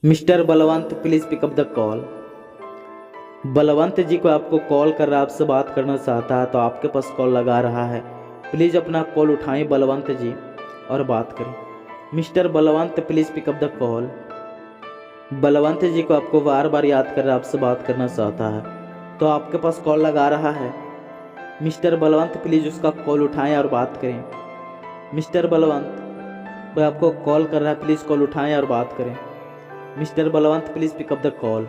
Mister Balwant please pick up the call. Balwant ji को आपको call कर रहा है, आपसे बात करना चाहता है, तो आपके पास कॉल लगा रहा है। प्लीज़ अपना कॉल उठाएं बलवंत जी और बात करें। Mister Balwant please pick up the call. Balwant ji को आपको बार बार याद कर रहा है, आपसे बात करना चाहता है, तो आपके पास कॉल लगा रहा है। मिस्टर बलवंत प्लीज़ उसका कॉल उठाएं और बात करें। मिस्टर बलवंत, कोई आपको कॉल कर रहा है, प्लीज़ कॉल उठाएं और बात करें। Mister Balwant please pick up the call.